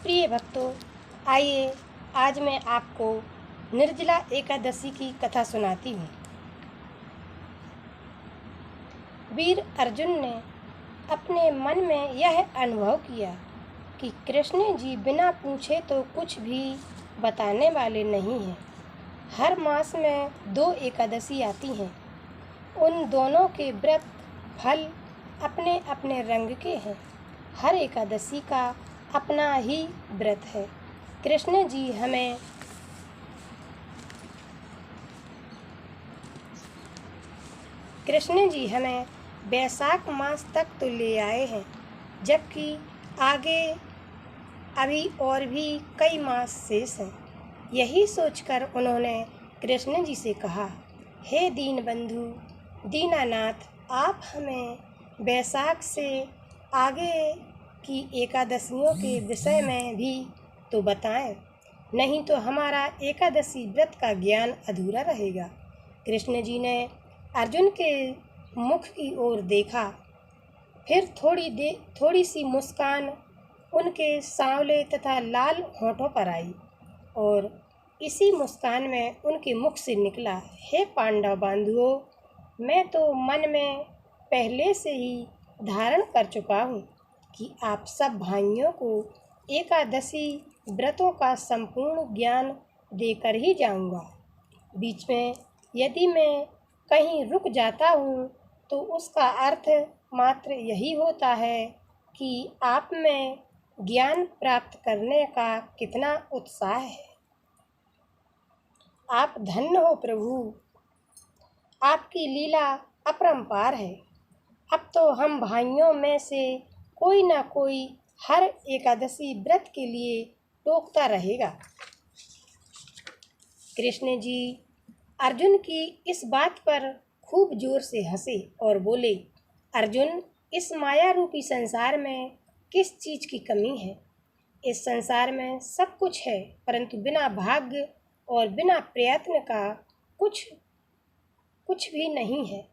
प्रिय भक्तों, आइए आज मैं आपको निर्जला एकादशी की कथा सुनाती हूँ। वीर अर्जुन ने अपने मन में यह अनुभव किया कि कृष्ण जी बिना पूछे तो कुछ भी बताने वाले नहीं हैं। हर मास में 2 एकादशी आती हैं। उन दोनों के व्रत फल अपने अपने रंग के हैं। हर एकादशी का अपना ही व्रत है। कृष्ण जी हमें वैशाख मास तक तो ले आए हैं, जबकि आगे अभी और भी कई मास शेष हैं। यही सोचकर उन्होंने कृष्ण जी से कहा, हे दीन बंधु दीनानाथ, आप हमें वैशाख से आगे की एकादशियों के विषय में भी तो बताएं, नहीं तो हमारा एकादशी व्रत का ज्ञान अधूरा रहेगा। कृष्ण जी ने अर्जुन के मुख की ओर देखा, फिर थोड़ी सी मुस्कान उनके सांवले तथा लाल होठों पर आई और इसी मुस्कान में उनके मुख से निकला, हे पांडव बंधुओं, मैं तो मन में पहले से ही धारण कर चुका हूँ कि आप सब भाइयों को एकादशी व्रतों का संपूर्ण ज्ञान देकर ही जाऊंगा। बीच में यदि मैं कहीं रुक जाता हूँ तो उसका अर्थ मात्र यही होता है कि आप में ज्ञान प्राप्त करने का कितना उत्साह है। आप धन्य हो प्रभु, आपकी लीला अपरंपार है। अब तो हम भाइयों में से कोई ना कोई हर एकादशी व्रत के लिए टोकता रहेगा। कृष्ण जी अर्जुन की इस बात पर खूब जोर से हंसे और बोले, अर्जुन, इस माया रूपी संसार में किस चीज़ की कमी है? इस संसार में सब कुछ है, परंतु बिना भाग्य और बिना प्रयत्न का कुछ भी नहीं है।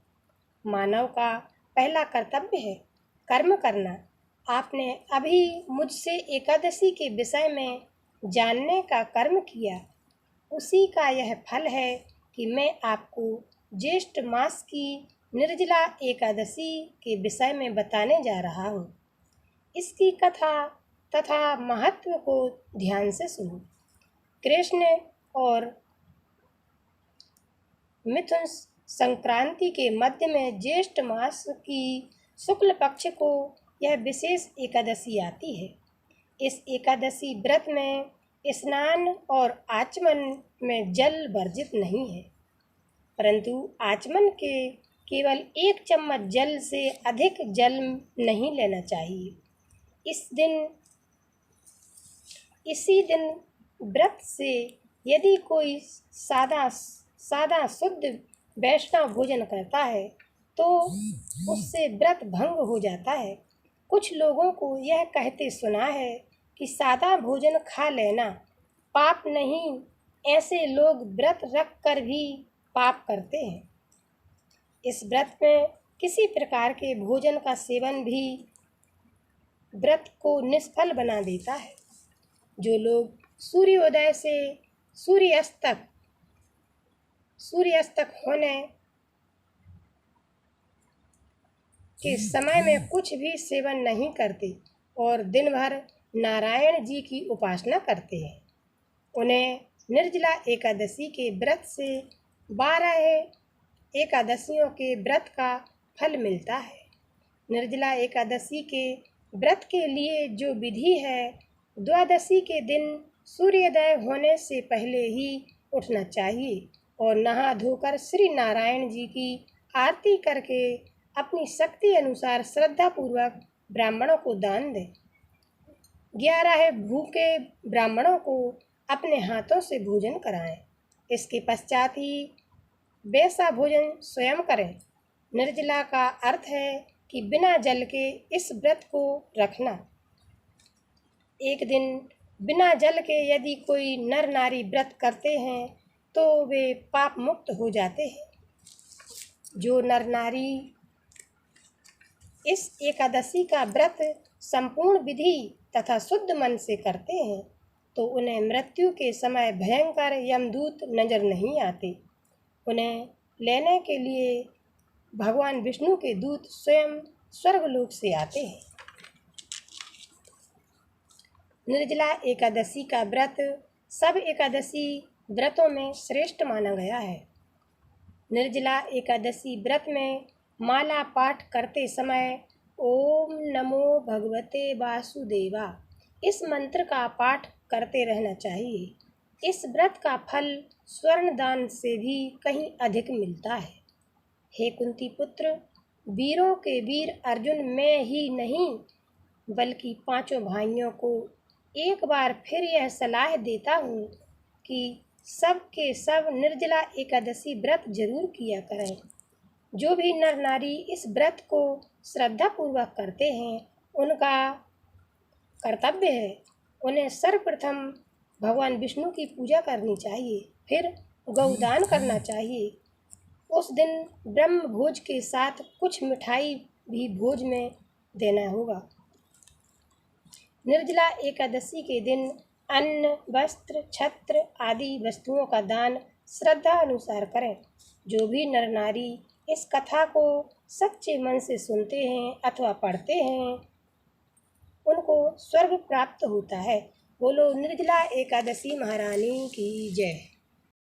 मानव का पहला कर्तव्य है कर्म करना। आपने अभी मुझसे एकादशी के विषय में जानने का कर्म किया, उसी का यह फल है कि मैं आपको ज्येष्ठ मास की निर्जला एकादशी के विषय में बताने जा रहा हूँ। इसकी कथा तथा महत्व को ध्यान से सुनो। कृष्ण और मिथुन संक्रांति के मध्य में ज्येष्ठ मास की शुक्ल पक्ष को यह विशेष एकादशी आती है। इस एकादशी व्रत में स्नान और आचमन में जल वर्जित नहीं है, परंतु आचमन के केवल 1 चम्मच जल से अधिक जल नहीं लेना चाहिए। इसी दिन व्रत से यदि कोई सादा शुद्ध वैष्णव भोजन करता है तो उससे व्रत भंग हो जाता है। कुछ लोगों को यह कहते सुना है कि सादा भोजन खा लेना पाप नहीं, ऐसे लोग व्रत रख कर भी पाप करते हैं। इस व्रत में किसी प्रकार के भोजन का सेवन भी व्रत को निष्फल बना देता है। जो लोग सूर्योदय से सूर्यास्त तक होने के समय में कुछ भी सेवन नहीं करते और दिन भर नारायण जी की उपासना करते हैं, उन्हें निर्जला एकादशी के व्रत से 12 एकादशियों के व्रत का फल मिलता है। निर्जला एकादशी के व्रत के लिए जो विधि है, द्वादशी के दिन सूर्योदय होने से पहले ही उठना चाहिए और नहा धोकर श्री नारायण जी की आरती करके अपनी शक्ति अनुसार श्रद्धापूर्वक ब्राह्मणों को दान दें। 11 भूखे ब्राह्मणों को अपने हाथों से भोजन कराएं। इसके पश्चात ही वैसा भोजन स्वयं करें। निर्जला का अर्थ है कि बिना जल के इस व्रत को रखना। एक दिन बिना जल के यदि कोई नर नारी व्रत करते हैं तो वे पाप मुक्त हो जाते हैं। जो नर नारी इस एकादशी का व्रत संपूर्ण विधि तथा शुद्ध मन से करते हैं तो उन्हें मृत्यु के समय भयंकर यमदूत नजर नहीं आते। उन्हें लेने के लिए भगवान विष्णु के दूत स्वयं स्वर्गलोक से आते हैं। निर्जला एकादशी का व्रत सब एकादशी व्रतों में श्रेष्ठ माना गया है। निर्जला एकादशी व्रत में माला पाठ करते समय ओम नमो भगवते वासुदेवा इस मंत्र का पाठ करते रहना चाहिए। इस व्रत का फल स्वर्ण दान से भी कहीं अधिक मिलता है। हे कुंती पुत्र, वीरों के वीर अर्जुन मैं ही नहीं बल्कि पांचों भाइयों को एक बार फिर यह सलाह देता हूँ कि सब के सब निर्जला एकादशी व्रत जरूर किया करें। जो भी नर नारी इस व्रत को श्रद्धापूर्वक करते हैं उनका कर्तव्य है उन्हें सर्वप्रथम भगवान विष्णु की पूजा करनी चाहिए, फिर गौदान करना चाहिए। उस दिन ब्रह्म भोज के साथ कुछ मिठाई भी भोज में देना होगा। निर्जला एकादशी के दिन अन्न, वस्त्र, छत्र आदि वस्तुओं का दान श्रद्धा अनुसार करें। जो भी नर नारी इस कथा को सच्चे मन से सुनते हैं अथवा पढ़ते हैं उनको स्वर्ग प्राप्त होता है। बोलो निर्जला एकादशी महारानी की जय।